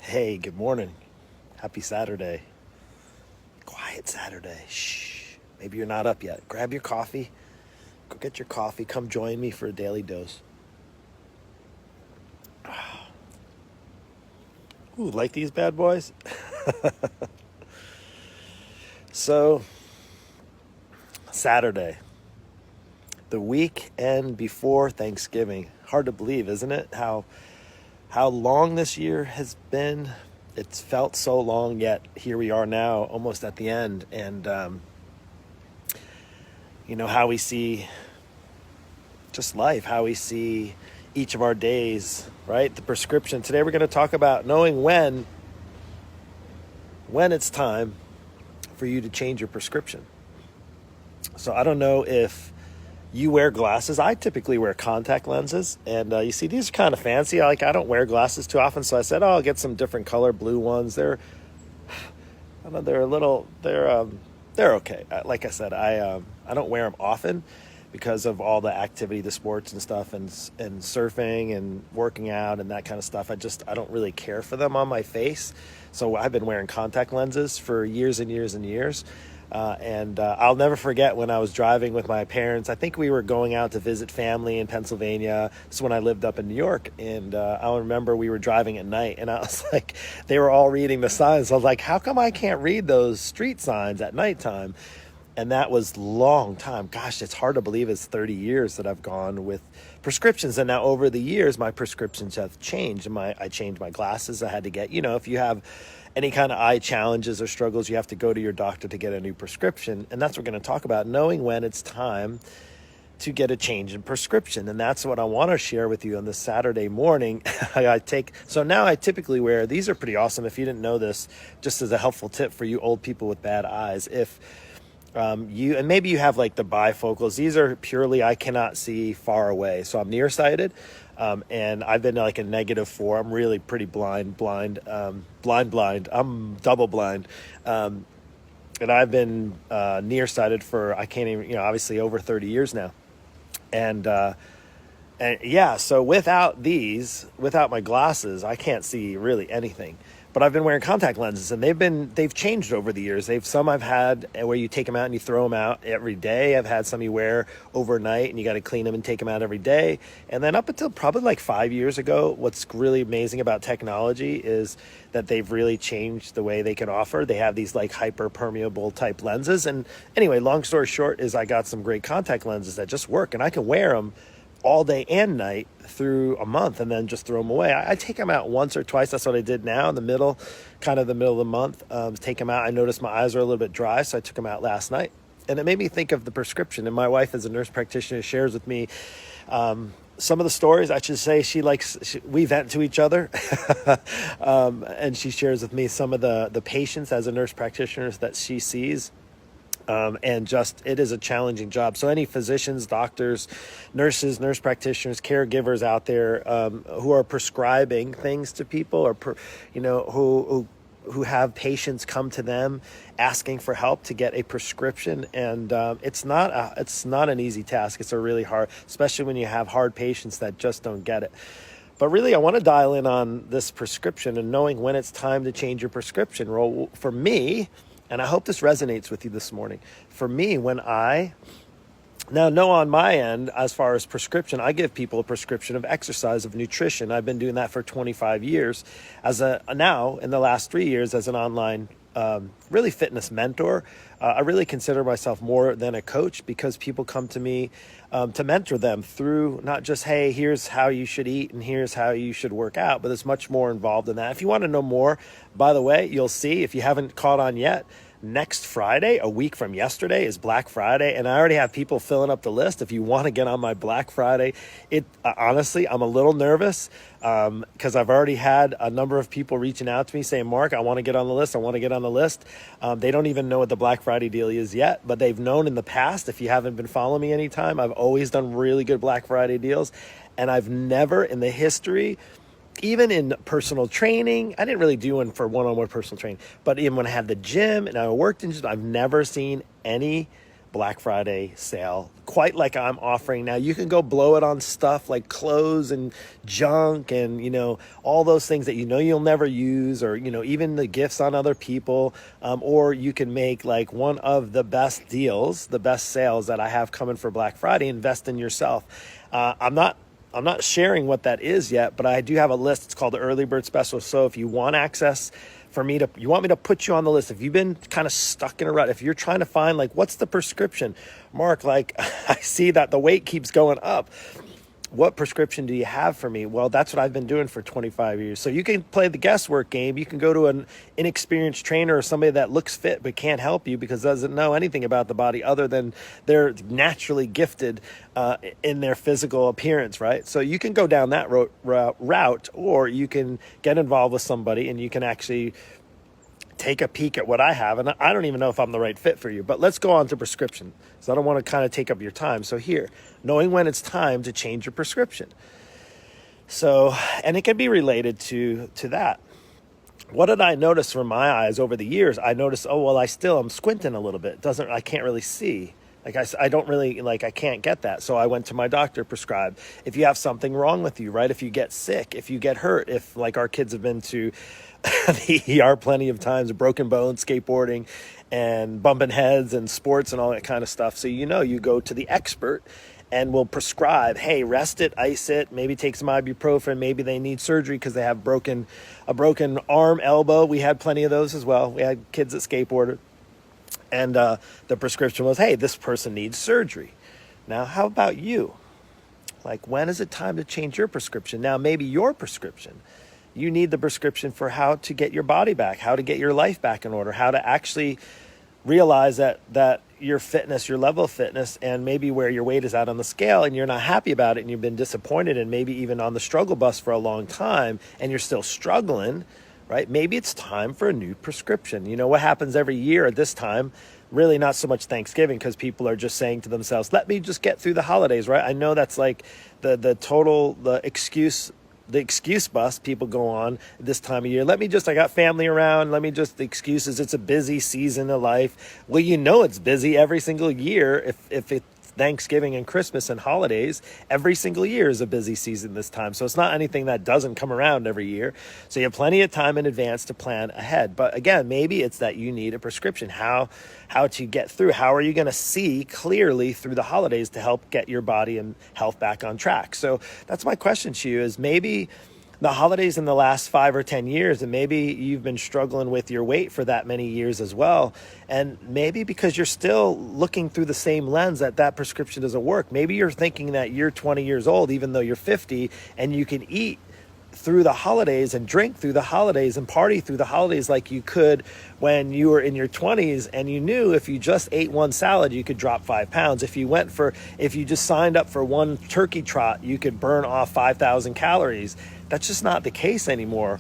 Hey, good morning. Happy Saturday. Quiet Saturday. Shh. Maybe you're not up yet. Grab your coffee. Go get your coffee. Come join me for a daily dose. Ooh, like these bad boys? So, Saturday, the weekend before Thanksgiving. Hard to believe, isn't it? How long this year has been. It's felt so long, yet here we are now, almost at the end. And how we see just life, how we see each of our days, right? The prescription. Today we're going to talk about knowing when it's time for you to change your prescription. So I don't know if you wear glasses. I typically wear contact lenses, and you see these are kind of fancy. I don't wear glasses too often, so I said, I'll get some different color blue ones. They're okay. Like I said, I don't wear them often because of all the activity, the sports and stuff, and surfing and working out and that kind of stuff. I don't really care for them on my face. So I've been wearing contact lenses for years and years and years. I'll never forget when I was driving with my parents. I think we were going out to visit family in Pennsylvania. This is when I lived up in New York. And I remember we were driving at night, and I was like, they were all reading the signs. I was like, how come I can't read those street signs at nighttime? And that was long time. Gosh, it's hard to believe it's 30 years that I've gone with prescriptions. And now over the years, my prescriptions have changed. I changed my glasses. I had to get, if you have any kind of eye challenges or struggles, you have to go to your doctor to get a new prescription. And that's what we're going to talk about, knowing when it's time to get a change in prescription. And that's what I want to share with you on this Saturday morning. So now I typically wear, these are pretty awesome. If you didn't know this, just as a helpful tip for you old people with bad eyes, if and maybe you have like the bifocals. These are purely, I cannot see far away. So I'm nearsighted. And I've been like a -4. I'm really pretty blind. I'm double blind. And I've been nearsighted for, I can't even, obviously over 30 years now. So without my glasses, I can't see really anything. But I've been wearing contact lenses, and they've changed over the years. Some I've had where you take them out and you throw them out every day. I've had some you wear overnight and you got to clean them and take them out every day. And then up until probably like 5 years ago, what's really amazing about technology is that they've really changed the way they can offer. They have these like hyperpermeable type lenses. And anyway, long story short is I got some great contact lenses that just work, and I can wear them all day and night through a month and then just throw them away. I take them out once or twice. That's what I did now in the middle of the month. Take them out. I noticed my eyes are a little bit dry, so I took them out last night. And it made me think of the prescription. And my wife, as a nurse practitioner, shares with me some of the stories. I should say we vent to each other. And she shares with me some of the patients as a nurse practitioner that she sees. It is a challenging job. So any physicians, doctors, nurses, nurse practitioners, caregivers out there who are prescribing things to people, or who have patients come to them asking for help to get a prescription, and it's not an easy task. It's a really hard, especially when you have hard patients that just don't get it. But really, I want to dial in on this prescription and knowing when it's time to change your prescription. Well, for me, and I hope this resonates with you this morning. For me, on my end, as far as prescription, I give people a prescription of exercise, of nutrition. I've been doing that for 25 years. Now, in the last 3 years, as an online really fitness mentor. I really consider myself more than a coach, because people come to me to mentor them through not just, hey, here's how you should eat and here's how you should work out, but it's much more involved in that. If you want to know more, by the way, you'll see, if you haven't caught on yet, next Friday, a week from yesterday, is Black Friday, and I already have people filling up the list. If you want to get on my Black Friday, honestly, I'm a little nervous because I've already had a number of people reaching out to me saying, Mark, I want to get on the list. I want to get on the list. They don't even know what the Black Friday deal is yet, but they've known in the past. If you haven't been following me anytime, I've always done really good Black Friday deals, and I've never in the history, even in personal training, I didn't really do one for one-on-one personal training, but even when I had the gym and I worked in gym, I've never seen any Black Friday sale, quite like I'm offering now. You can go blow it on stuff like clothes and junk and, all those things that you'll never use, or, even the gifts on other people. Or you can make like one of the best deals, the best sales that I have coming for Black Friday, invest in yourself. I'm not sharing what that is yet, but I do have a list. It's called the Early Bird Special. So if you want access you want me to put you on the list, if you've been kind of stuck in a rut, if you're trying to find like, what's the prescription, Mark, like I see that the weight keeps going up. What prescription do you have for me? Well, that's what I've been doing for 25 years. So you can play the guesswork game. You can go to an inexperienced trainer or somebody that looks fit but can't help you because doesn't know anything about the body other than they're naturally gifted in their physical appearance, right? So you can go down that route, or you can get involved with somebody and you can actually take a peek at what I have. And I don't even know if I'm the right fit for you, but let's go on to prescription. So I don't want to kind of take up your time. So here, knowing when it's time to change your prescription. So, and it can be related to that. What did I notice from my eyes over the years? I noticed, I'm squinting a little bit. I can't really see. I don't really, I can't get that. So I went to my doctor, prescribed. If you have something wrong with you, right? If you get sick, if you get hurt, if like our kids have been to the ER plenty of times, broken bones, skateboarding, and bumping heads and sports and all that kind of stuff. So, you go to the expert and will prescribe, hey, rest it, ice it, maybe take some ibuprofen, maybe they need surgery because they have a broken arm, elbow. We had plenty of those as well. We had kids that skateboarded. And the prescription was, hey, this person needs surgery. Now, how about you? Like, when is it time to change your prescription? Now, maybe your prescription. You need the prescription for how to get your body back, how to get your life back in order, how to actually realize that your fitness, your level of fitness, and maybe where your weight is at on the scale and you're not happy about it and you've been disappointed and maybe even on the struggle bus for a long time and you're still struggling, right? Maybe it's time for a new prescription. You know what happens every year at this time? Really not so much Thanksgiving, because people are just saying to themselves, let me just get through the holidays, right? I know that's like the excuse bus people go on this time of year. I got family around. The excuses. It's a busy season of life. Well, it's busy every single year. If it's Thanksgiving and Christmas and holidays, every single year is a busy season this time. So it's not anything that doesn't come around every year. So you have plenty of time in advance to plan ahead. But again, maybe it's that you need a prescription. How to get through. How are you going to see clearly through the holidays to help get your body and health back on track? So that's my question to you, is maybe the holidays in the last 5 or 10 years, and maybe you've been struggling with your weight for that many years as well. And maybe because you're still looking through the same lens that prescription doesn't work. Maybe you're thinking that you're 20 years old, even though you're 50, and you can eat through the holidays and drink through the holidays and party through the holidays like you could when you were in your 20s, and you knew if you just ate one salad you could drop 5 pounds. If you just signed up for one turkey trot, you could burn off 5,000 calories. That's just not the case anymore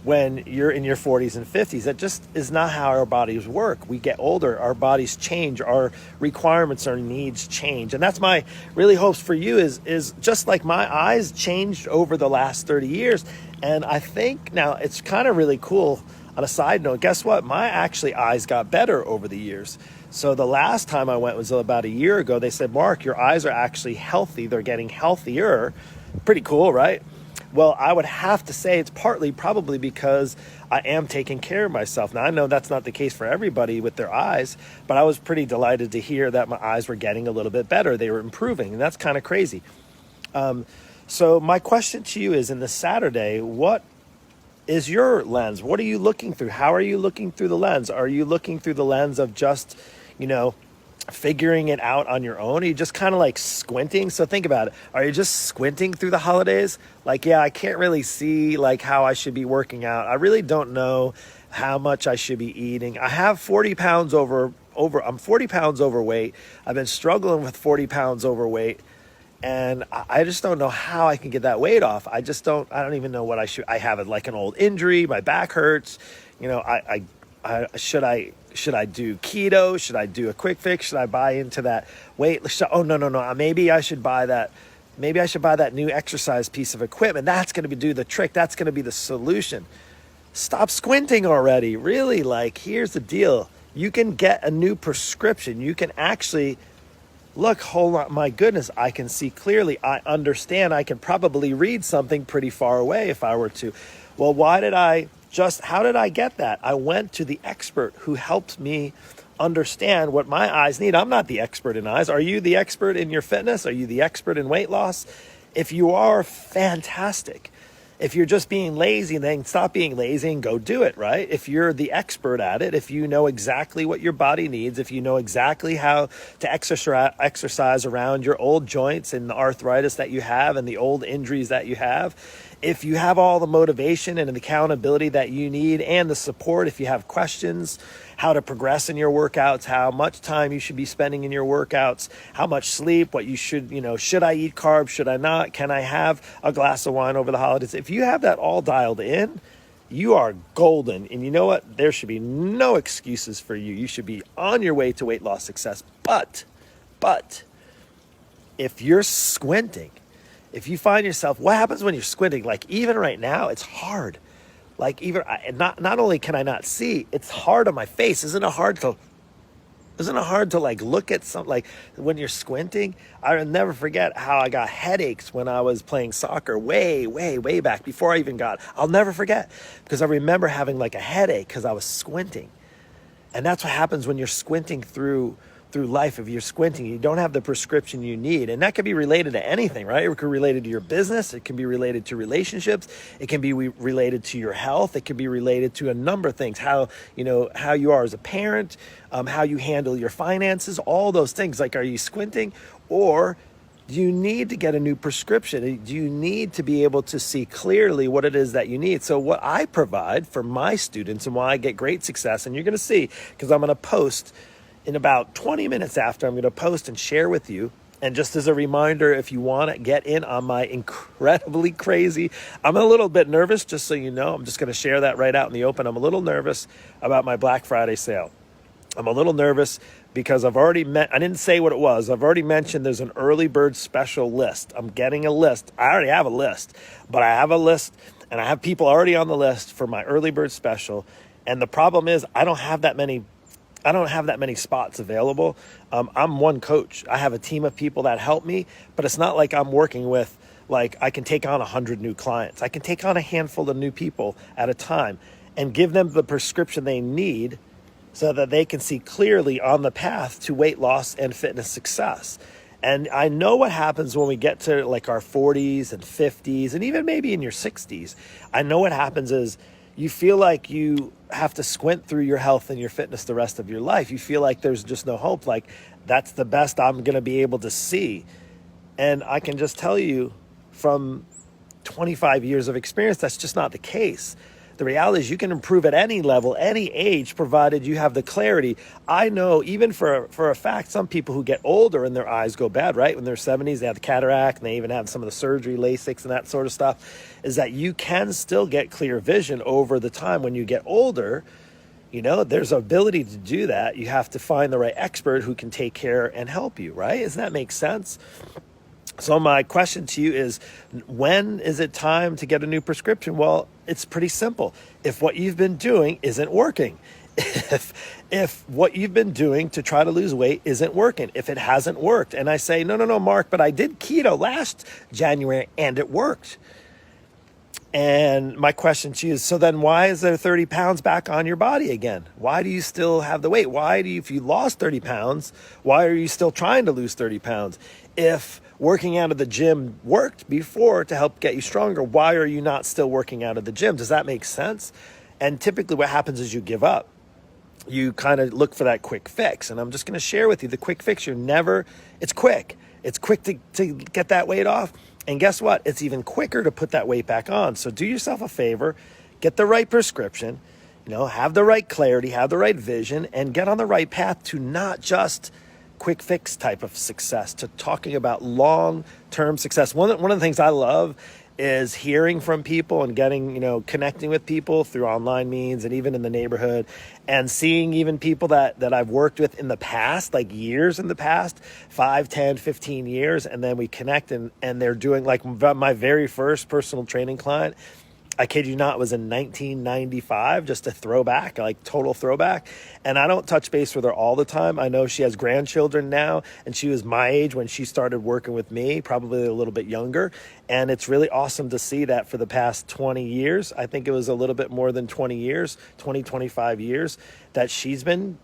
when you're in your 40s and 50s. That just is not how our bodies work. We get older, our bodies change, our requirements, our needs change. And that's my really hopes for you is just like my eyes changed over the last 30 years. And I think now it's kind of really cool. On a side note, guess what? My eyes got better over the years. So the last time I went was about a year ago. They said, Mark, your eyes are actually healthy. They're getting healthier. Pretty cool, right? Well, I would have to say it's probably because I am taking care of myself. Now, I know that's not the case for everybody with their eyes, but I was pretty delighted to hear that my eyes were getting a little bit better. They were improving, and that's kind of crazy. So my question to you is, in this Saturday, what is your lens? What are you looking through? How are you looking through the lens? Are you looking through the lens of just, figuring it out on your own? Are you just kind of like squinting? So think about it. Are you just squinting through the holidays? Like, yeah, I can't really see like how I should be working out. I really don't know how much I should be eating. I have 40 pounds I'm 40 pounds overweight. I've been struggling with 40 pounds overweight, and I just don't know how I can get that weight off. I don't even know what I should. I have like an old injury. My back hurts. Should I do keto? Should I do a quick fix? Should I buy into that weight? Oh, no. Maybe I should buy that. Maybe I should buy that new exercise piece of equipment. That's going to do the trick. That's going to be the solution. Stop squinting already. Really, here's the deal. You can get a new prescription. You can actually look, hold on, my goodness, I can see clearly. I understand. I can probably read something pretty far away if I were to. Well, how did I get that? I went to the expert who helped me understand what my eyes need. I'm not the expert in eyes. Are you the expert in your fitness? Are you the expert in weight loss? If you are, fantastic. If you're just being lazy, then stop being lazy and go do it, right? If you're the expert at it, if you know exactly what your body needs, if you know exactly how to exercise around your old joints and the arthritis that you have and the old injuries that you have, if you have all the motivation and the accountability that you need and the support, if you have questions, how to progress in your workouts, how much time you should be spending in your workouts, how much sleep, what you should, should I eat carbs, should I not, can I have a glass of wine over the holidays? If you have that all dialed in, you are golden. And you know what? There should be no excuses for you. You should be on your way to weight loss success. But if you're squinting, if you find yourself, what happens when you're squinting? Like even right now, it's hard. Like even not only can I not see, it's hard on my face. Isn't it hard to like look at something? Like when you're squinting, I'll never forget how I got headaches when I was playing soccer way back before I even I'll never forget, because I remember having like a headache because I was squinting. And that's what happens when you're squinting through life. If you're squinting, you don't have the prescription you need. And that could be related to anything, right? It could be related to your business. It can be related to relationships. It can be related to your health. It can be related to a number of things. How you are as a parent, how you handle your finances, all those things. Like, are you squinting, or do you need to get a new prescription? Do you need to be able to see clearly what it is that you need? So what I provide for my students and why I get great success, and you're going to see, because I'm going to post in about 20 minutes after, I'm going to post and share with you. And just as a reminder, if you want to get in on my incredibly crazy, I'm a little bit nervous, just so you know. I'm just going to share that right out in the open. I'm a little nervous about my Black Friday sale. I'm a little nervous because I didn't say what it was. I've already mentioned there's an early bird special list. I'm getting a list. I already have a list, but I have a list and I have people already on the list for my early bird special. And the problem is I don't have that many spots available. I'm one coach. I have a team of people that help me, but it's not like I'm working with, like I can take on 100 new clients. I can take on a handful of new people at a time and give them the prescription they need so that they can see clearly on the path to weight loss and fitness success. And I know what happens when we get to like our 40s and 50s and even maybe in your 60s. I know what happens is you feel like you have to squint through your health and your fitness the rest of your life. You feel like there's just no hope. Like that's the best I'm going to be able to see. And I can just tell you from 25 years of experience, that's just not the case. The reality is you can improve at any level, any age, provided you have the clarity. I know even for a fact, some people who get older and their eyes go bad, right? When they're 70s, they have the cataract and they even have some of the surgery, LASIK and that sort of stuff, is that you can still get clear vision over the time when you get older. There's an ability to do that. You have to find the right expert who can take care and help you, right? Doesn't that make sense? So my question to you is, when is it time to get a new prescription? Well, it's pretty simple. If what you've been doing isn't working, if what you've been doing to try to lose weight isn't working, if it hasn't worked, and I say, no, Mark, but I did keto last January and it worked. And my question to you is, so then why is there 30 pounds back on your body again? Why do you still have the weight? If you lost 30 pounds, why are you still trying to lose 30 pounds? If working out of the gym worked before to help get you stronger, why are you not still working out of the gym? Does that make sense? And typically what happens is you give up. You kind of look for that quick fix. And I'm just going to share with you the quick fix. It's quick. It's quick to get that weight off. And guess what? It's even quicker to put that weight back on. So do yourself a favor, get the right prescription, have the right clarity, have the right vision, and get on the right path to not just quick fix type of success, to talking about long-term success. One of the things I love is hearing from people and getting, connecting with people through online means and even in the neighborhood, and seeing even people that I've worked with in the past, like years in the past, 5, 10, 15 years. And then we connect and they're doing, like my very first personal training client, I kid you not, it was in 1995, just a throwback, like total throwback. And I don't touch base with her all the time. I know she has grandchildren now, and she was my age when she started working with me, probably a little bit younger. And it's really awesome to see that for the past 20 years, I think it was a little bit more than 20 years, 25 years, that she's been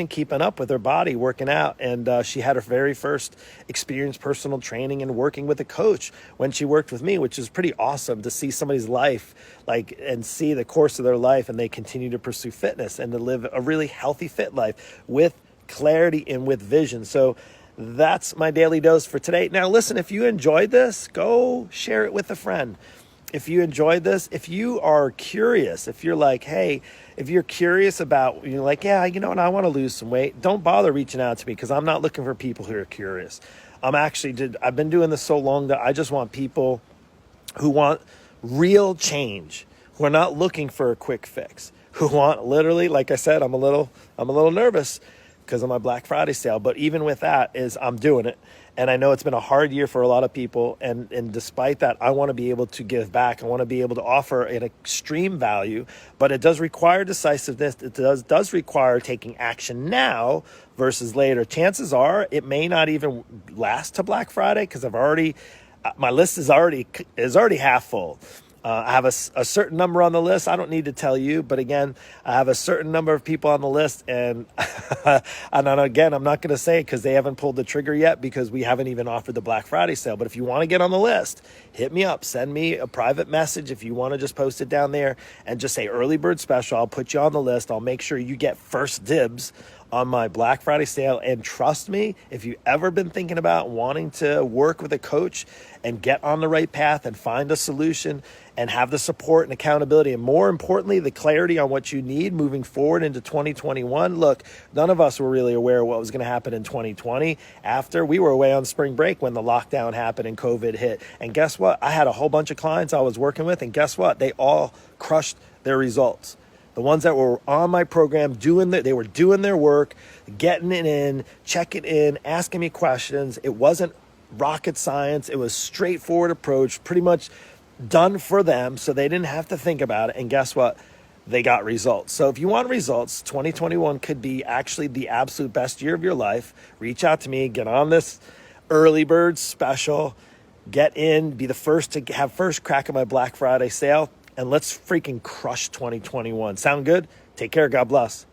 keeping up with her body, working out, and she had her very first experience personal training and working with a coach when she worked with me, which is pretty awesome to see somebody's life, like, and see the course of their life, and they continue to pursue fitness and to live a really healthy, fit life with clarity and with vision. So that's my daily dose for today. Now, listen, if you enjoyed this, go share it with a friend. If you enjoyed this, if you are curious, if you're like, hey, if you're curious about, you're like, yeah, you know what, I want to lose some weight, don't bother reaching out to me, because I'm not looking for people who are curious. I've been doing this so long that I just want people who want real change, who are not looking for a quick fix, who want literally, like I said, I'm a little nervous because of my Black Friday sale. But even with that, I'm doing it. And I know it's been a hard year for a lot of people. And despite that, I want to be able to give back. I want to be able to offer an extreme value, but it does require decisiveness. It does require taking action now versus later. Chances are it may not even last to Black Friday, because my list is already half full. I have a certain number on the list. I don't need to tell you, but again, I have a certain number of people on the list, and again, I'm not going to say it because they haven't pulled the trigger yet, because we haven't even offered the Black Friday sale. But if you want to get on the list, hit me up, send me a private message. If you want to just post it down there and just say early bird special, I'll put you on the list. I'll make sure you get first dibs on my Black Friday sale. And trust me, if you've ever been thinking about wanting to work with a coach and get on the right path and find a solution and have the support and accountability, and more importantly, the clarity on what you need moving forward into 2021. Look, none of us were really aware of what was going to happen in 2020 after we were away on spring break when the lockdown happened and COVID hit. And guess what? I had a whole bunch of clients I was working with, and guess what? They all crushed their results. The ones that were on my program, they were doing their work, getting it in, checking in, asking me questions. It wasn't rocket science. It was straightforward approach, pretty much done for them, so they didn't have to think about it. And guess what? They got results. So if you want results, 2021 could be actually the absolute best year of your life. Reach out to me, get on this early bird special, get in, be the first to have first crack at my Black Friday sale. And let's freaking crush 2021. Sound good? Take care. God bless.